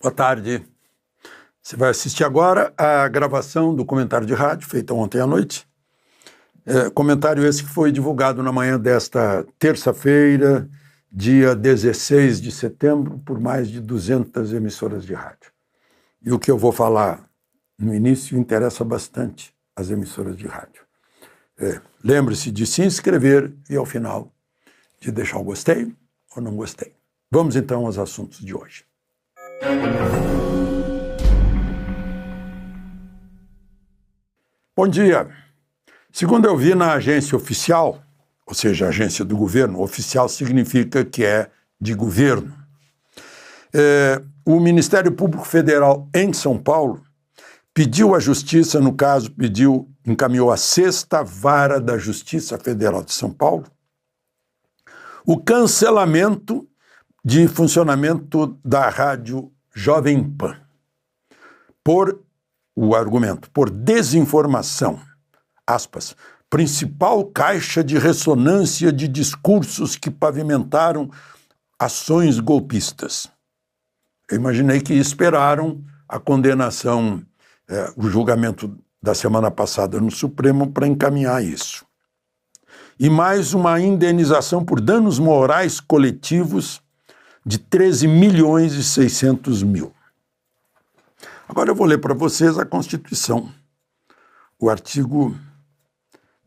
Boa tarde. Você vai assistir agora a gravação do comentário de rádio, feita ontem à noite. Comentário esse que foi divulgado na manhã desta terça-feira, dia 16 de setembro, por mais de 200 emissoras de rádio. E o que eu vou falar no início interessa bastante as emissoras de rádio. Lembre-se de se inscrever e, ao final, de deixar o gostei ou não gostei. Vamos então aos assuntos de hoje. Bom dia. Segundo eu vi na agência oficial, ou seja, a agência do governo, oficial significa que é de governo, o Ministério Público Federal em São Paulo pediu à Justiça, no caso, encaminhou à 6ª Vara da Justiça Federal de São Paulo, o cancelamento de funcionamento da rádio Jovem Pan, por desinformação, aspas, principal caixa de ressonância de discursos que pavimentaram ações golpistas. Eu imaginei que esperaram a condenação, o julgamento da semana passada no Supremo para encaminhar isso. E mais uma indenização por danos morais coletivos de 13.600.000. Agora eu vou ler para vocês a Constituição, o artigo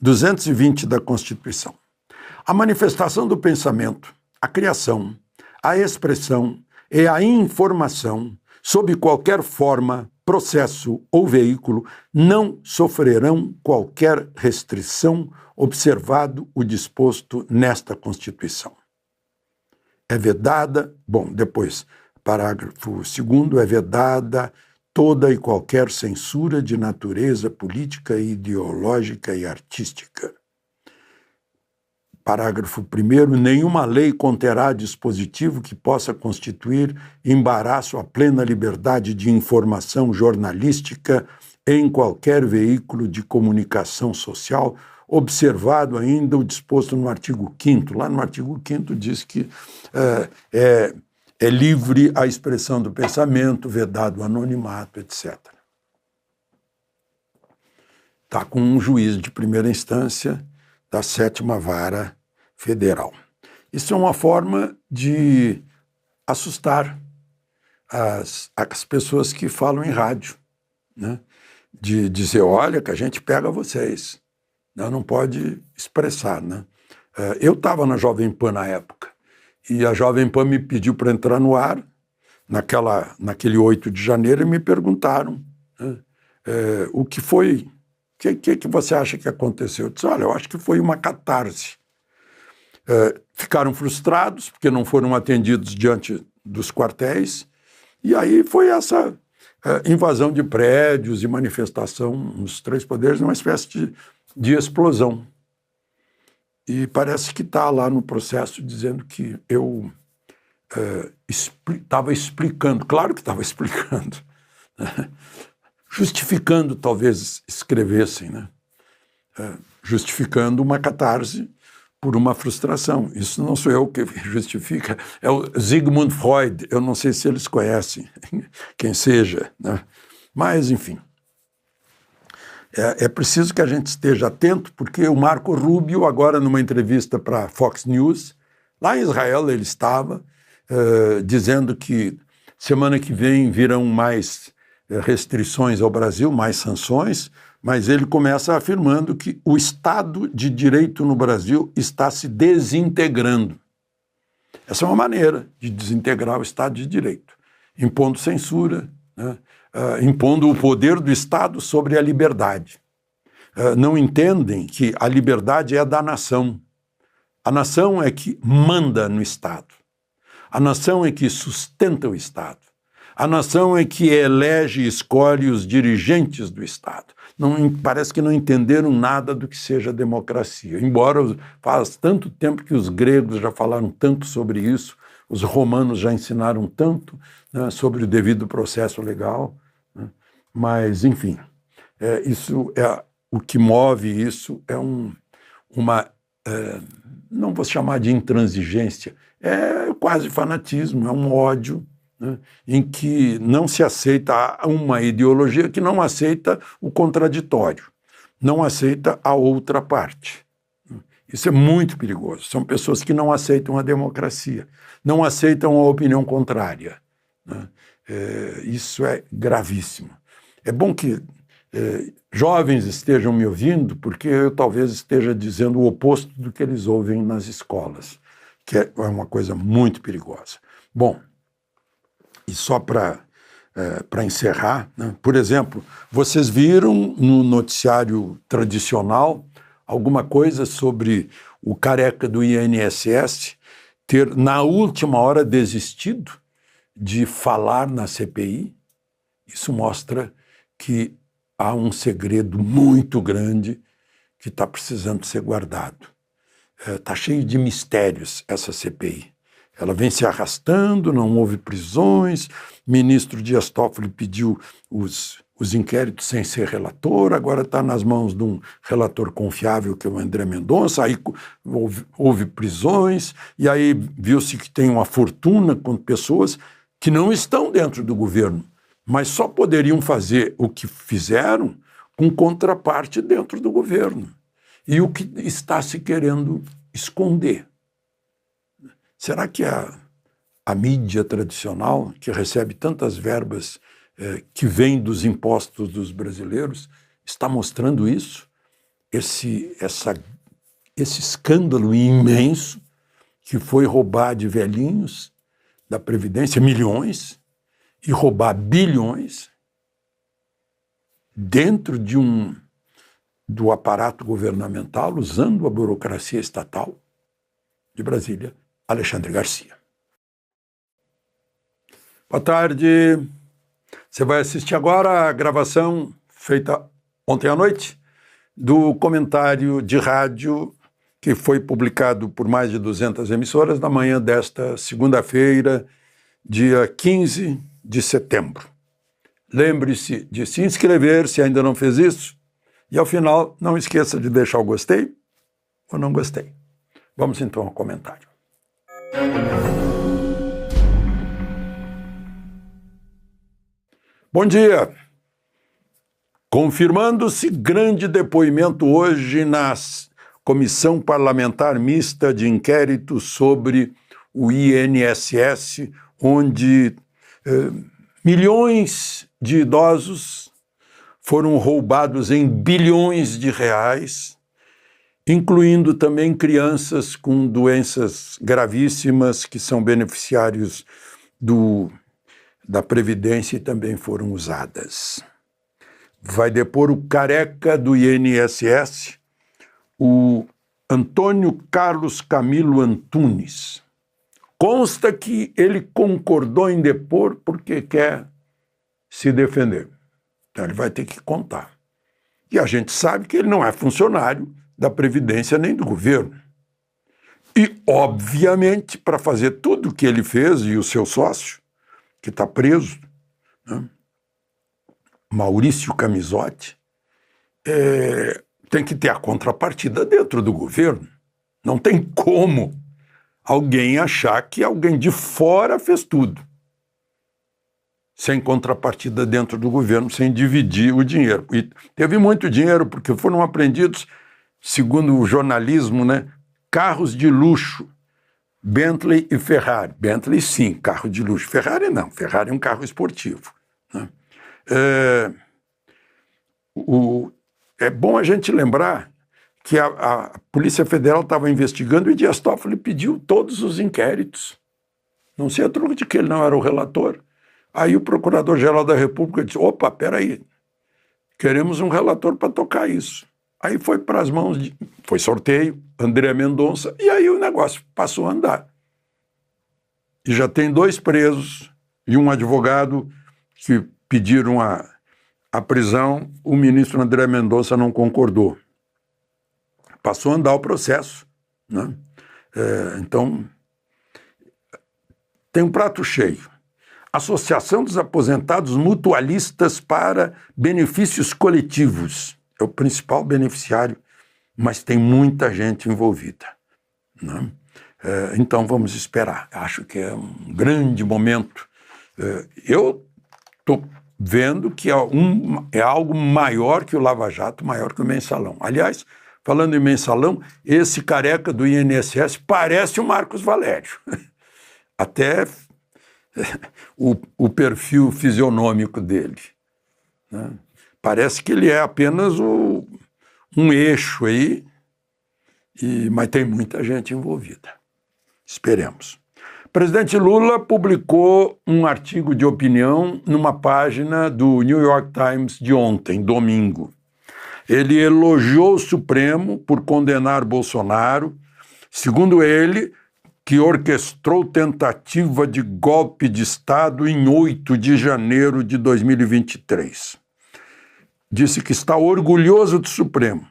220 da Constituição. A manifestação do pensamento, a criação, a expressão e a informação, sob qualquer forma, processo ou veículo, não sofrerão qualquer restrição, observado o disposto nesta Constituição. É vedada, depois, parágrafo 2º, é vedada toda e qualquer censura de natureza política, ideológica e artística. Parágrafo 1º, nenhuma lei conterá dispositivo que possa constituir embaraço à plena liberdade de informação jornalística em qualquer veículo de comunicação social, observado ainda o disposto no artigo 5º. Lá no artigo 5º diz que é livre a expressão do pensamento, vedado o anonimato, etc. Está com um juiz de primeira instância da 7ª Vara Federal. Isso é uma forma de assustar as pessoas que falam em rádio, né? De dizer, olha, que a gente pega vocês. Não pode expressar, né? Eu estava na Jovem Pan na época, e a Jovem Pan me pediu para entrar no ar, naquele 8 de janeiro, e me perguntaram, né, o que foi, o que você acha que aconteceu? Eu disse, olha, eu acho que foi uma catarse. Ficaram frustrados, porque não foram atendidos diante dos quartéis, e aí foi essa invasão de prédios e manifestação nos 3 poderes, uma espécie de explosão. E parece que está lá no processo dizendo que eu estava explicando, claro que estava explicando, né? Justificando, talvez escrevessem, né? Justificando uma catarse por uma frustração. Isso não sou eu que justifica, é o Sigmund Freud, eu não sei se eles conhecem, quem seja, né? Mas, enfim. É preciso que a gente esteja atento, porque o Marco Rubio, agora numa entrevista para a Fox News, lá em Israel ele estava dizendo que semana que vem virão mais restrições ao Brasil, mais sanções, mas ele começa afirmando que o Estado de Direito no Brasil está se desintegrando. Essa é uma maneira de desintegrar o Estado de Direito, impondo censura, né? Impondo o poder do Estado sobre a liberdade. Não entendem que a liberdade é da nação. A nação é que manda no Estado. A nação é que sustenta o Estado. A nação é que elege e escolhe os dirigentes do Estado. Parece que não entenderam nada do que seja democracia. Embora faz tanto tempo que os gregos já falaram tanto sobre isso, os romanos já ensinaram tanto, né, sobre o devido processo legal, né? Mas, enfim, isso é o que move isso, é não vou chamar de intransigência, é quase fanatismo, é um ódio, né, em que não se aceita uma ideologia que não aceita o contraditório, não aceita a outra parte. Isso é muito perigoso. São pessoas que não aceitam a democracia, não aceitam a opinião contrária, né? Isso é gravíssimo. É bom que jovens estejam me ouvindo, porque eu talvez esteja dizendo o oposto do que eles ouvem nas escolas, que é uma coisa muito perigosa. Bom, e só para encerrar, né? Por exemplo, vocês viram no noticiário tradicional alguma coisa sobre o careca do INSS ter, na última hora, desistido de falar na CPI? Isso mostra que há um segredo muito grande que está precisando ser guardado. Está cheio de mistérios essa CPI. Ela vem se arrastando, não houve prisões, ministro Dias Toffoli pediu os inquéritos sem ser relator, agora está nas mãos de um relator confiável, que é o André Mendonça, aí houve prisões, e aí viu-se que tem uma fortuna com pessoas que não estão dentro do governo, mas só poderiam fazer o que fizeram com contraparte dentro do governo. E o que está se querendo esconder? Será que a mídia tradicional, que recebe tantas verbas que vêm dos impostos dos brasileiros, está mostrando isso? Esse escândalo imenso que foi roubar de velhinhos da Previdência milhões e roubar bilhões dentro do aparato governamental, usando a burocracia estatal. De Brasília, Alexandre Garcia. Boa tarde. Você vai assistir agora a gravação feita ontem à noite do comentário de rádio que foi publicado por mais de 200 emissoras na manhã desta segunda-feira, dia 15 de setembro. Lembre-se de se inscrever se ainda não fez isso e, ao final, não esqueça de deixar o gostei ou não gostei. Vamos então ao comentário. Bom dia. Confirmando-se grande depoimento hoje na Comissão Parlamentar Mista de Inquérito sobre o INSS, onde milhões de idosos foram roubados em bilhões de reais, incluindo também crianças com doenças gravíssimas que são beneficiários da Previdência e também foram usadas. Vai depor o careca do INSS, o Antônio Carlos Camilo Antunes. Consta que ele concordou em depor porque quer se defender. Então ele vai ter que contar. E a gente sabe que ele não é funcionário da Previdência nem do governo. E, obviamente, para fazer tudo o que ele fez, e o seu sócio, que está preso, né, Maurício Camisotti, tem que ter a contrapartida dentro do governo. Não tem como alguém achar que alguém de fora fez tudo, sem contrapartida dentro do governo, sem dividir o dinheiro. E teve muito dinheiro, porque foram apreendidos, segundo o jornalismo, né, carros de luxo, Bentley e Ferrari. Bentley, sim, carro de luxo. Ferrari, não. Ferrari é um carro esportivo, né? É bom a gente lembrar que a Polícia Federal estava investigando e Dias Toffoli pediu todos os inquéritos. Não sei a truque de que ele não era o relator. Aí o Procurador-Geral da República disse, opa, peraí, queremos um relator para tocar isso. Aí foi para as mãos foi sorteio, André Mendonça, e aí o negócio passou a andar. E já tem 2 presos e um advogado que pediram a prisão, o ministro André Mendonça não concordou. Passou a andar o processo, né? Então, tem um prato cheio. Associação dos Aposentados Mutualistas para Benefícios Coletivos. É o principal beneficiário, mas tem muita gente envolvida, né? Então vamos esperar. Acho que é um grande momento Eu estou vendo que é algo maior que o Lava Jato, maior que o Mensalão. Aliás, falando em Mensalão, esse careca do INSS parece o Marcos Valério. Até o perfil fisionômico dele, né? Parece que ele é apenas um eixo aí, mas tem muita gente envolvida. Esperemos. O presidente Lula publicou um artigo de opinião numa página do New York Times de ontem, domingo. Ele elogiou o Supremo por condenar Bolsonaro, segundo ele, que orquestrou tentativa de golpe de Estado em 8 de janeiro de 2023. Disse que está orgulhoso do Supremo.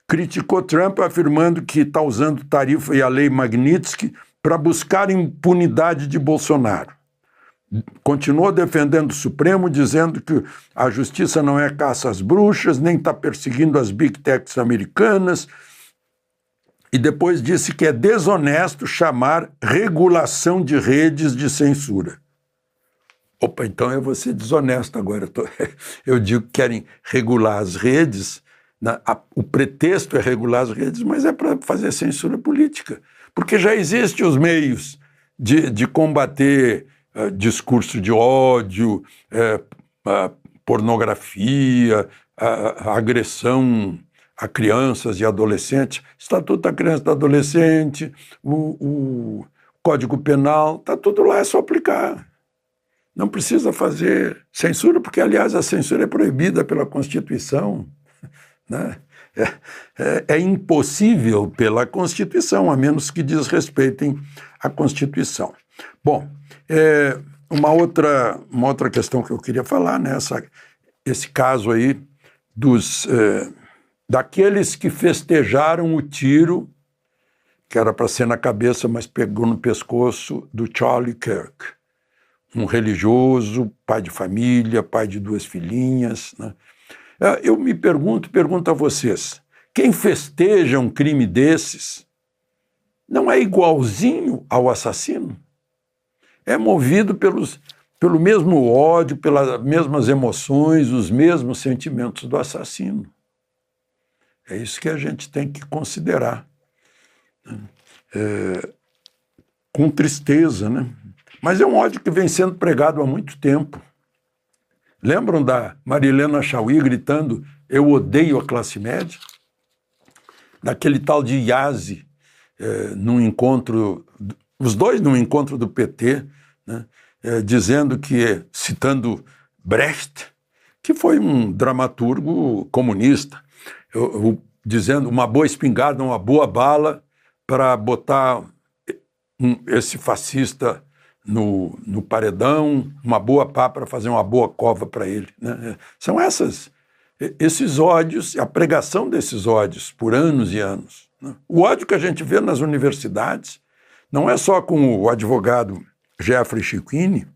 Criticou Trump afirmando que está usando tarifa e a lei Magnitsky para buscar impunidade de Bolsonaro. Continuou defendendo o Supremo, dizendo que a justiça não é caça às bruxas, nem está perseguindo as big techs americanas, e depois disse que é desonesto chamar regulação de redes de censura. Opa, então eu vou ser desonesto agora. Eu digo que querem regular as redes, o pretexto é regular as redes, mas é para fazer censura política. Porque já existem os meios de combater discurso de ódio, pornografia, agressão a crianças e adolescentes. Estatuto da Criança e do Adolescente, o Código Penal, está tudo lá, é só aplicar. Não precisa fazer censura, porque, aliás, a censura é proibida pela Constituição, né? É impossível pela Constituição, a menos que desrespeitem a Constituição. Bom, uma outra questão que eu queria falar, né? Esse caso aí daqueles que festejaram o tiro, que era para ser na cabeça, mas pegou no pescoço, do Charlie Kirk. Um religioso, pai de família, pai de 2 filhinhas, né? Eu me pergunto a vocês, quem festeja um crime desses não é igualzinho ao assassino? É movido pelo mesmo ódio, pelas mesmas emoções, os mesmos sentimentos do assassino. É isso que a gente tem que considerar, com tristeza, né? Mas é um ódio que vem sendo pregado há muito tempo. Lembram da Marilena Chauí gritando, eu odeio a classe média? Daquele tal de Yazzi, num encontro, os dois num encontro do PT, né, dizendo que, citando Brecht, que foi um dramaturgo comunista, dizendo uma boa espingarda, uma boa bala para botar esse fascista no paredão, uma boa pá para fazer uma boa cova para ele, né? São esses ódios, a pregação desses ódios por anos e anos, né? O ódio que a gente vê nas universidades não é só com o advogado Jeffrey Chicchini.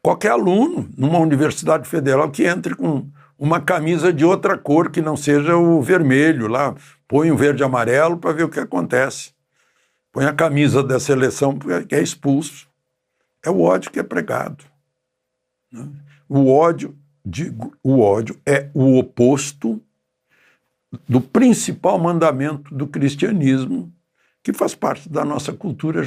Qualquer aluno numa universidade federal que entre com uma camisa de outra cor que não seja o vermelho lá, põe o verde e amarelo para ver o que acontece. Põe a camisa da seleção porque é expulso. É o ódio que é pregado, né? O ódio é o oposto do principal mandamento do cristianismo, que faz parte da nossa cultura